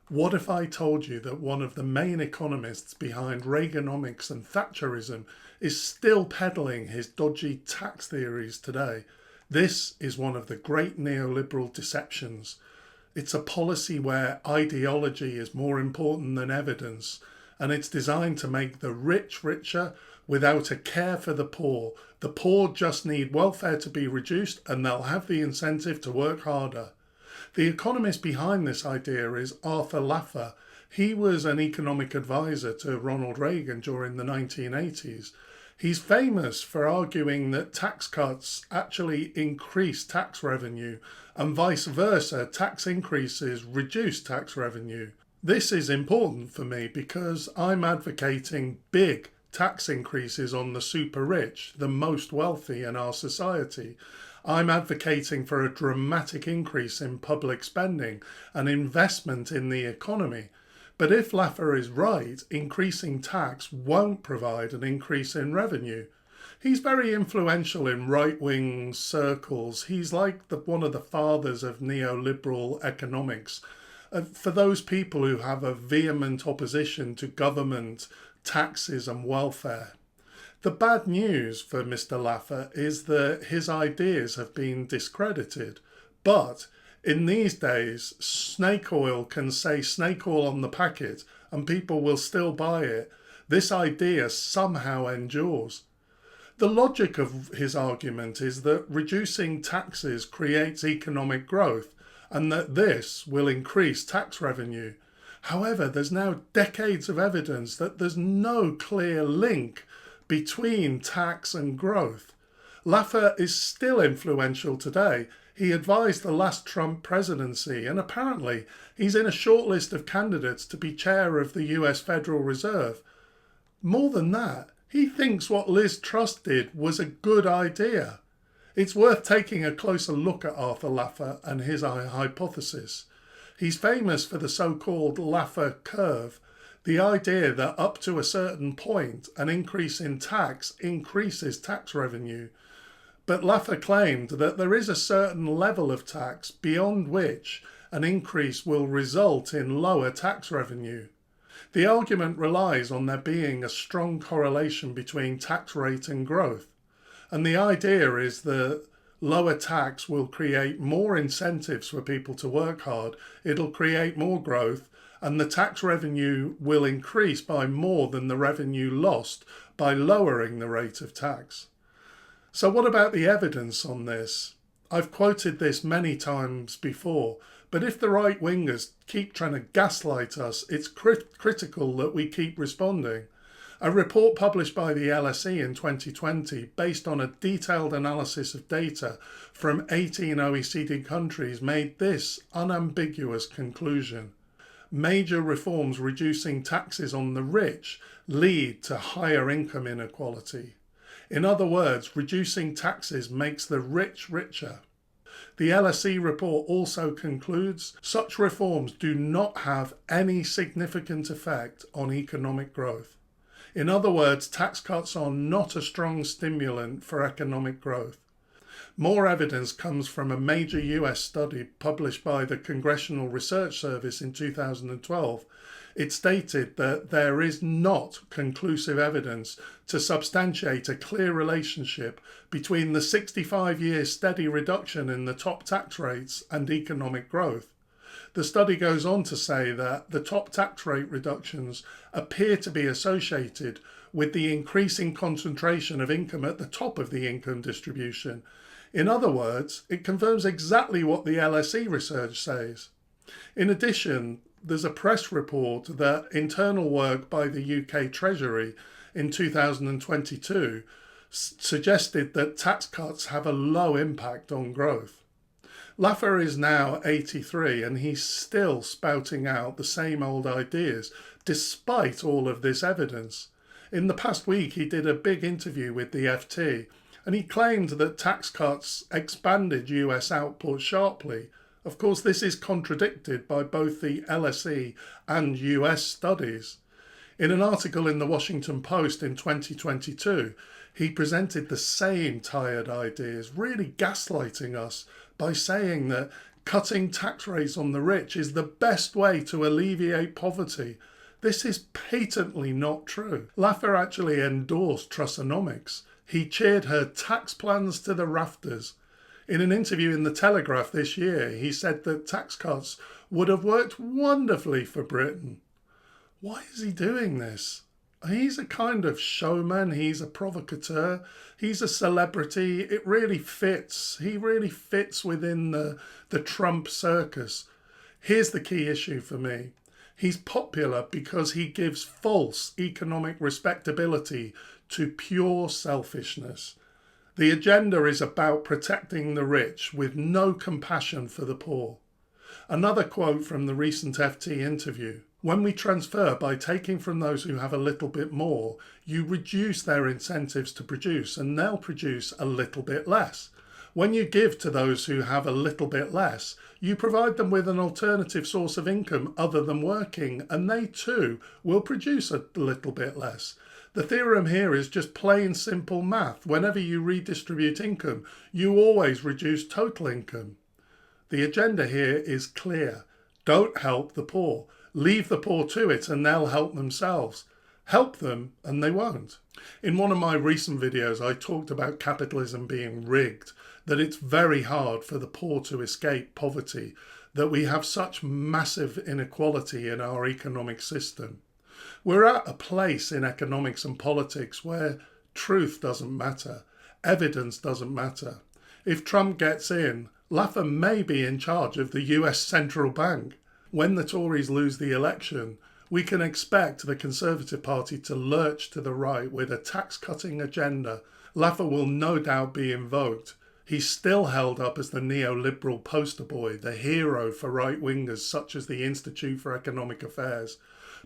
What if I told you that one of the main economists behind Reaganomics and Thatcherism is still peddling his dodgy tax theories today? This is one of the great neoliberal deceptions. It's a policy where ideology is more important than evidence, and it's designed to make the rich richer without a care for the poor. The poor just need welfare to be reduced and they'll have the incentive to work harder. The economist behind this idea is Arthur Laffer. He was an economic advisor to Ronald Reagan during the 1980s. He's famous for arguing that tax cuts actually increase tax revenue and vice versa, tax increases reduce tax revenue. This is important for me because I'm advocating big tax increases on the super rich, the most wealthy in our society. I'm advocating for a dramatic increase in public spending and investment in the economy. But if Laffer is right, increasing tax won't provide an increase in revenue. He's very influential in right-wing circles. He's like one of the fathers of neoliberal economics. For those people who have a vehement opposition to government, taxes and welfare. The bad news for Mr. Laffer is that his ideas have been discredited. But in these days, snake oil can say snake oil on the packet and people will still buy it. This idea somehow endures. The logic of his argument is that reducing taxes creates economic growth and that this will increase tax revenue. However, there's now decades of evidence that there's no clear link between tax and growth. Laffer is still influential today. He advised the last Trump presidency and apparently he's in a short list of candidates to be chair of the US Federal Reserve. More than that, he thinks what Liz Truss did was a good idea. It's worth taking a closer look at Arthur Laffer and his hypothesis. He's famous for the so-called Laffer Curve, the idea that up to a certain point, an increase in tax increases tax revenue. But Laffer claimed that there is a certain level of tax beyond which an increase will result in lower tax revenue. The argument relies on there being a strong correlation between tax rate and growth. And the idea is that lower tax will create more incentives for people to work hard, it'll create more growth, and the tax revenue will increase by more than the revenue lost by lowering the rate of tax. So what about the evidence on this? I've quoted this many times before, but if the right-wingers keep trying to gaslight us, it's critical that we keep responding. A report published by the LSE in 2020, based on a detailed analysis of data from 18 OECD countries, made this unambiguous conclusion. Major reforms reducing taxes on the rich lead to higher income inequality. In other words, reducing taxes makes the rich richer. The LSE report also concludes such reforms do not have any significant effect on economic growth. In other words, tax cuts are not a strong stimulant for economic growth. More evidence comes from a major US study published by the Congressional Research Service in 2012. It stated that there is not conclusive evidence to substantiate a clear relationship between the 65-year steady reduction in the top tax rates and economic growth. The study goes on to say that the top tax rate reductions appear to be associated with the increasing concentration of income at the top of the income distribution. In other words, it confirms exactly what the LSE research says. In addition, there's a press report that internal work by the UK Treasury in 2022 suggested that tax cuts have a low impact on growth. Laffer is now 83 and he's still spouting out the same old ideas despite all of this evidence. In the past week he did a big interview with the FT and he claimed that tax cuts expanded US output sharply. Of course, this is contradicted by both the LSE and US studies. In an article in the Washington Post in 2022, he presented the same tired ideas, really gaslighting us by saying that Cutting tax rates on the rich is the best way to alleviate poverty. This is patently not true. Laffer actually endorsed Trussonomics. He cheered her tax plans to the rafters. In an interview in The Telegraph this year, he said that tax cuts would have worked wonderfully for Britain. Why is he doing this? He's a kind of showman, he's a provocateur, he's a celebrity. It really fits. He really fits within the Trump circus. Here's the key issue for me. He's popular because he gives false economic respectability to pure selfishness. The agenda is about protecting the rich with no compassion for the poor. Another quote from the recent FT interview. When we transfer by taking from those who have a little bit more, you reduce their incentives to produce and they'll produce a little bit less. When you give to those who have a little bit less, you provide them with an alternative source of income other than working, and they too will produce a little bit less. The theorem here is just plain simple math. Whenever you redistribute income, you always reduce total income. The agenda here is clear. Don't help the poor. Leave the poor to it and they'll help themselves. Help them and they won't. In one of my recent videos, I talked about capitalism being rigged, that it's very hard for the poor to escape poverty, that we have such massive inequality in our economic system. We're at a place in economics and politics where truth doesn't matter, evidence doesn't matter. If Trump gets in, Laffer may be in charge of the US central bank. When the Tories lose the election, we can expect the Conservative Party to lurch to the right with a tax-cutting agenda. Laffer will no doubt be invoked. He's still held up as the neoliberal poster boy, the hero for right-wingers such as the Institute for Economic Affairs.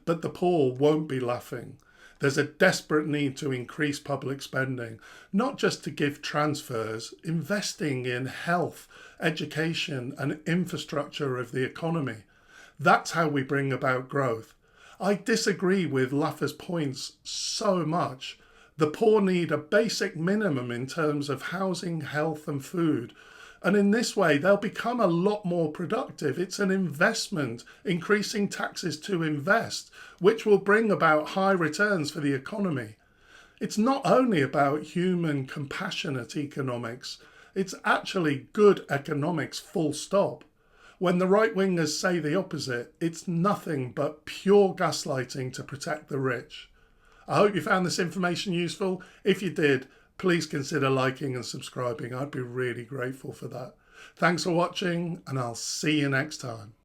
But the poor won't be laughing. There's a desperate need to increase public spending, not just to give transfers, investing in health, education and infrastructure of the economy. That's how we bring about growth. I disagree with Laffer's points so much. The poor need a basic minimum in terms of housing, health and food. And in this way, they'll become a lot more productive. It's an investment, increasing taxes to invest, which will bring about high returns for the economy. It's not only about human, compassionate economics. It's actually good economics, full stop. When the right-wingers say the opposite, it's nothing but pure gaslighting to protect the rich. I hope you found this information useful. If you did, please consider liking and subscribing. I'd be really grateful for that. Thanks for watching, and I'll see you next time.